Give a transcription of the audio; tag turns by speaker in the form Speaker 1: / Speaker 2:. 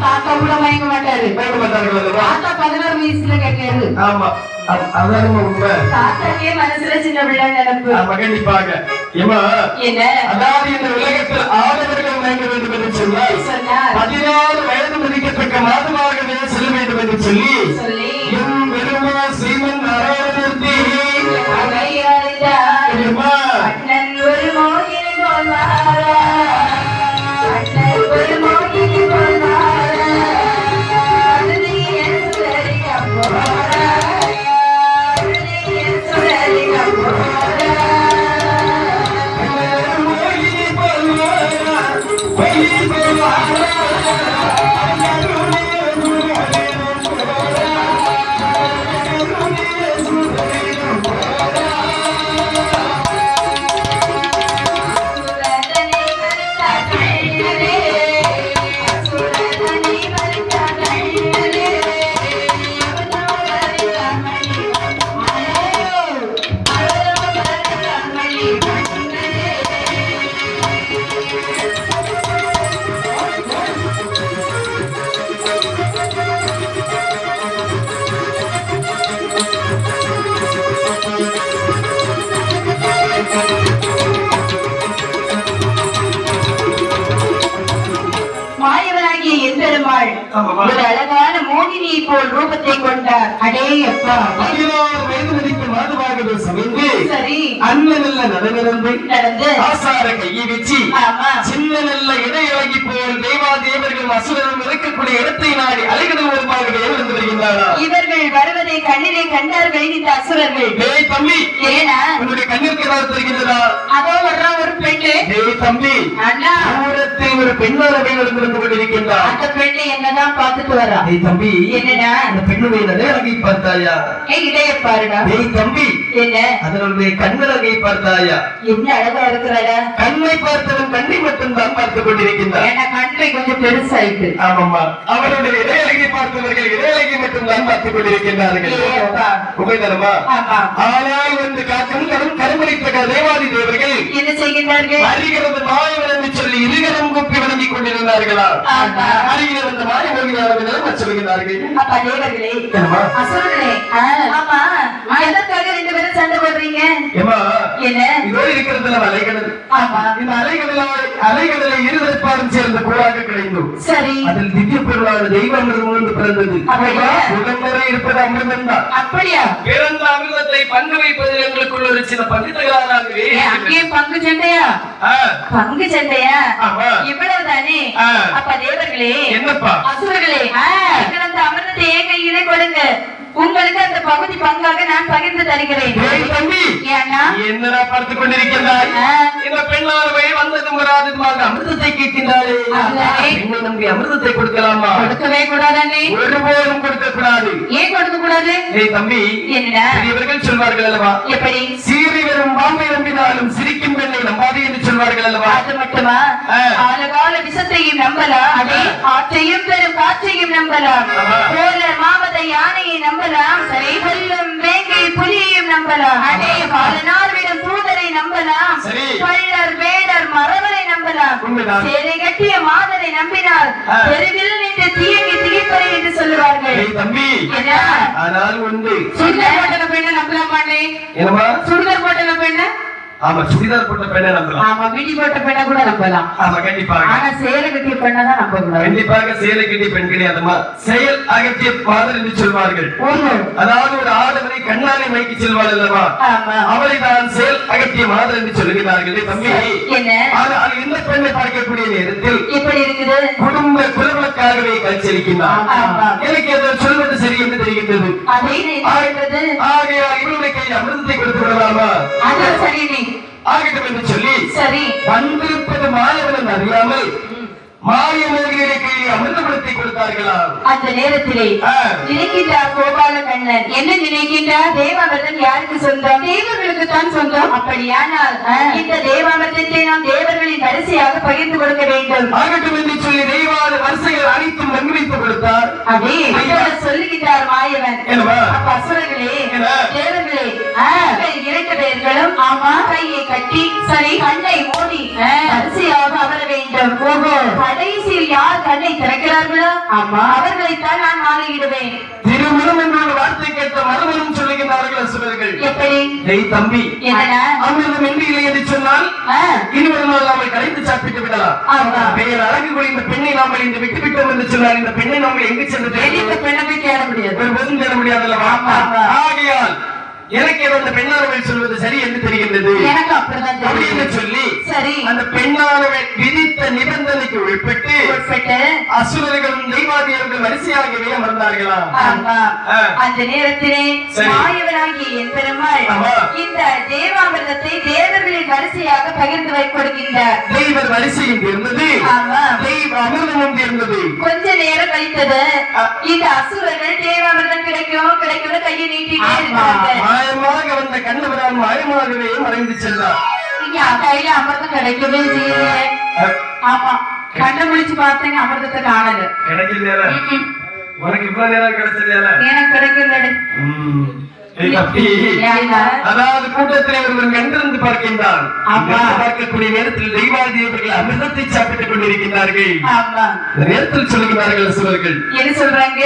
Speaker 1: தாத்தா கூட மயங்க மாட்டாரு.
Speaker 2: மயங்க மாட்டார்கள்.
Speaker 1: தாத்தா 16 வயசுல கேட்காரு.
Speaker 2: ஆமா, அதான் உண்மை.
Speaker 1: தாத்தாக்கே மனசுல சின்ன பிள்ளை நினைப்பு.
Speaker 2: கண்டிப்பாக.
Speaker 1: என்ன
Speaker 2: அதாவது இந்த உலகத்தில் ஆடவர்கள் மயங்க வேண்டும் என்று சொன்னால் 16 வயது மதிக்கத்தக்க மாதமாகவே செல்ல வேண்டும் என்று சொல்லி எம் பெருமா ஸ்ரீமன் நாராயணமூர்த்தி
Speaker 1: அண்ணன் ஒரு மோகினி போல்வாரா, அண்ணன் ஒரு மோகினி போல்வாரா, அருளியன் சுடரி கம்போரா, அருளியன் சுடரி கம்போரா,
Speaker 2: அண்ணன் மோகினி போல்வாரா, மோகினி போல்வாரா.
Speaker 1: ஒரு அழகான மோகினியை போல் ரூபத்தை கொண்டார். அடே அப்பா,
Speaker 2: 16 வயது மதிக்கும் மாதமாகவே சமைந்து
Speaker 1: சரி
Speaker 2: அண்ணன் நல்ல நடந்து ஆசார கையை வச்சு சின்ன நல்ல இடையழகி போல் தேவாதேவர்கள் அசுரரும் இருக்கக்கூடிய இடத்தை நாடி அலைகடல் ஓரமாகவே இருந்து வருகின்றாரா?
Speaker 1: இவர்கள் வருவதை கண்ணிலே கண்டார்கள் இந்த அசுரர்கள்.
Speaker 2: டேய் தம்பி,
Speaker 1: ஏனா
Speaker 2: உன்னுடைய கண்ணிற்கு ஏதாவது தெரிகின்றதா?
Speaker 1: அதோ வர்றா ஒரு பெண்ணு.
Speaker 2: டேய் தம்பி,
Speaker 1: அண்ணா
Speaker 2: தூரத்தில் ஒரு பெண்ணாரவே இருந்து கொண்டிருக்கின்றார்.
Speaker 1: அந்த பெண்ணை என்னதான் பார்த்துட்டு வரா?
Speaker 2: டேய் தம்பி,
Speaker 1: என்னடா
Speaker 2: அந்த பெண்ணுடைய அழகை பார்த்தாயா?
Speaker 1: இடைய பாருடா.
Speaker 2: டேய் தம்பி,
Speaker 1: என்ன
Speaker 2: அதனுடைய கண்ணழகை பார்த்தாயா?
Speaker 1: என்ன அழகா இருக்கிறாடா?
Speaker 2: கண்ணை பார்த்தவன் கண்ணை மட்டும் தான் பார்த்துக் கொண்டிருக்கின்றார்.
Speaker 1: ஏன்னா கண்ணை கொஞ்சம் பெருசாயிட்டு.
Speaker 2: ஆமாம்மா, அவருடைய இடையழகை பார்த்தவர்கள் இடையழகை மட்டும் தான் பார்த்துக் கொண்டிருக்கின்றார்கள். உபயதனமா? ஆனால் வந்து காக்கும் கரும் கருமளித்த தேவாதி தேவர்கள்
Speaker 1: என்ன செய்கின்றார்கள்?
Speaker 2: அறிகிறது மாயவன் என்று சொல்லி இருகரம் கூப்பி வணங்கிக் கொண்டிருந்தார்களா? அறிகிறது மாயவர்கள் சொல்கிறார்கள்.
Speaker 1: அப்பா தேவர்களே, அசுரர்களே, ஆமா எதற்காக 2 பேரும் சண்டை போடுறீங்க? என்ன
Speaker 2: இதோ இருக்கிறதுல அலைகடல்.
Speaker 1: ஆமா,
Speaker 2: இந்த அலைகடலை இருதற்பாடும் சேர்ந்த கூறாக கிடைந்தோம்.
Speaker 1: சரி,
Speaker 2: அதில் திவ்ய பொருளான தெய்வ அமிர்தம் ஒன்று பிறந்தது. உடம்பரை இருப்பது அமிர்தம் தான். அப்படியா? பிறந்த அமிர்தத்தை பங்கு வைப்பதில் எங்களுக்குள்ள ஒரு சில பங்கு தகராறாகவே.
Speaker 1: அங்கே பங்கு சண்டையா? பங்கு சண்டையா? இவ்வளவுதானே? அப்ப தேவர்களே,
Speaker 2: என்னப்பா
Speaker 1: அசுரர்களே, அந்த அமிர்தத்தை ஏன் கையிலே கொடுங்க. உங்களுக்கு அந்த பகுதி பங்காக நான் பகிர்ந்து தருகிறேன்.
Speaker 2: என்னடா பார்த்துக் கொண்டிருக்கின்றாய்? இந்த பெண்ணானவை வந்ததும் வராதுமாக அமிர்தத்தை கேட்கின்றாளே. நமக்கு அமிர்தத்தை கொடுக்கலாமா?
Speaker 1: கொடுக்கவே கூடாதானே?
Speaker 2: ஒருபோதும் கொடுக்க கூடாது.
Speaker 1: ஏன் கொடுக்க கூடாது?
Speaker 2: தம்பி,
Speaker 1: என்னடா
Speaker 2: இவர்கள் சொல்வார்கள் அல்லவா?
Speaker 1: எப்படி?
Speaker 2: சீறி வரும் பாம்பை நம்பினாலும் சிரிக்கும் பெண்ணை நம்பாதே என்று சொல்வார்கள் அல்லவா?
Speaker 1: அது மட்டுமா? ஆலகால விஷத்தையும் நம்பலாம், அதே ஆற்றையும் பெரும் காற்றையும் நம்பலாம், கோலர் மாவத யானையை நம்பலாம், சரி வெல்லும் வேங்கை புலியையும் நம்பலாம், அதே பாலனார் விடும் தூதரை நம்பலாம், பள்ளர் வேடர் மரவரை நம்பலாம், சேலை கட்டிய மாதரை நம்பினால் தெருவில் நின்று தீயங்கி திகைப்பறை என்று சொல்லுவார்கள்.
Speaker 2: தம்பி, ஆனால் உண்டு
Speaker 1: சுடிதார் போட்ட பெண்ணை நம்பலாமானே? சுடிதார் போட்ட பெண்ணை?
Speaker 2: ஆமா, சுடிதார் போட்ட பெண்ணை நம்பலாம்.
Speaker 1: ஆமா, மிடி போட்ட பெண்ணை கூட நம்பலாம்.
Speaker 2: ஆமா, கண்டிப்பாக.
Speaker 1: ஆனா சேலை கட்டிய பெண்ணை தான் நம்ப கூடாது.
Speaker 2: கண்டிப்பாக சேலை கட்டிய பெண் கிடையாதுமா. செயல் அகற்றிய மாதர் என்று சொல்வார்கள். அதாவது ஒரு ஆடவரை கண்ணாலை மயக்கி செல்வாள் அல்லவா? அவரை தான் செயல் அகற்றிய மாதர் என்று சொல்லுகிறார்கள். தம்பி, ஆனால் இந்த பெண்ணை பார்க்கக்கூடிய நேரத்தில்
Speaker 1: எப்படி இருக்குது?
Speaker 2: குடும்ப குலவளுக்காகவே காட்சியளிக்கின்றார். எனக்கு எதை சொல்வது சரி என்று தெரிகின்றது. ஆகையால் இவருடைய கையில் அமிர்தத்தை கொடுத்து விடலாமா?
Speaker 1: சரி,
Speaker 2: ஆகட்டும் என்று சொல்லி
Speaker 1: சரி
Speaker 2: வந்திருப்பது மாயவன் அறியாமல் மாயமோகியை கையில் அமிர்தபுரத்தை கொடுத்தார்களா?
Speaker 1: அந்த நேரத்திலே நினைக்கின்றார் கோபால கண்ணன். என்ன நினைக்கின்றார்? தேவாமிர்தம் யாருக்கு சொந்தம்? தேவர்களுக்கு தான் சொந்தம். அப்படியானால் இந்த தேவாமிர்தத்தை நாம் தேவர்களின் வரிசையாக பகிர்ந்து கொடுக்க வேண்டும்.
Speaker 2: ஆகட்டும் என்று சொல்லி தெய்வாத வரிசைகள் அனைத்தும் பங்கிட்டு கொடுத்தார்.
Speaker 1: அதே சொல்லுகின்றார் மாயவன். அப்ப அசுரர்களே, தேவர்களே, இரண்டு பேர்களும் கையை கட்டி சரி கண்ணை மூடி வரிசையாக அமர வேண்டும். கடைசியில் யார் கண்ணை திறக்கிறார்களோ அவர்களைத்தான் நான் மாலையிடுவேன்.
Speaker 2: திருமணம் என்ற ஒரு வார்த்தை கேட்ட மறுமணம் சொல்லுகிறார்கள் அசுரர்கள்.
Speaker 1: எப்படி?
Speaker 2: டேய் தம்பி,
Speaker 1: என்ன
Speaker 2: அமிர்தம் என்று இல்லை என்று சொன்னால் இருவரும் நாம கலைத்து சாப்பிட்டு விடலாம். பெயர் அழகு கூடிய இந்த பெண்ணை நாம் இந்த விட்டு விட்டோம் என்று சொன்னால் இந்த பெண்ணை நாம் எங்கு சென்று
Speaker 1: இந்த பெண்ணை போய் தேட முடியாது,
Speaker 2: ஒருபோதும் தேட முடியாதல்லவா? ஆகையால் எனக்கு அந்த பெண்ணானவள் சொல்வது சரி என்று தெரிகின்றது.
Speaker 1: எனக்கு அப்படிதான்
Speaker 2: அப்படின்னு சொல்லி
Speaker 1: சரி
Speaker 2: அந்த பெண்ணானவள் விதித்த நிபந்தனைக்கு உட்பட்டு அசுரர்களும் தெய்வாதியர்கள் வரிசையாகவே அமர்ந்தார்களாம்.
Speaker 1: அந்த நேரத்திலே மாயவனாகிய என் பெருமாள் இந்த தேவாமிர்தத்தை தேவர்களின் வரிசையாக பகிர்ந்து கொடுக்கின்றார்.
Speaker 2: தெய்வர் வரிசையும் இருந்தது, தெய்வ அமிர்தமும் இருந்தது.
Speaker 1: கொஞ்ச நேரம் கழித்தது இந்த அசுரர்கள் தேவாமிர்தம் கிடைக்கும் கிடைக்கும் கையை நீட்டிட்டே இருக்கிறாங்க.
Speaker 2: மாயமாக வந்த கண்ணவரால் மாயமாகவே மறைந்து சென்றார்.
Speaker 1: கையில அமிர்தம் கிடைக்கவே செய்யல. ஆமா, கண்ணை முடிச்சு பார்த்தேங்க, அமிர்தத்தை காணல.
Speaker 2: கிடைக்கல. உனக்கு இவ்வளவு நேரம் கிடைச்சது
Speaker 1: எனக்கு கிடைக்கல.
Speaker 2: அதாவது கூட்டத்திலே ஒருவன் கண்டிருந்து பார்க்கின்றான். பார்க்கக்கூடிய நேரத்தில் தெய்வாதியவர்கள் அமிர்தத்தை சாப்பிட்டுக் கொண்டிருக்கிறார்கள். நேரத்தில் சொல்லுகிறார்கள் அசுரர்கள்.
Speaker 1: என்ன சொல்றாங்க?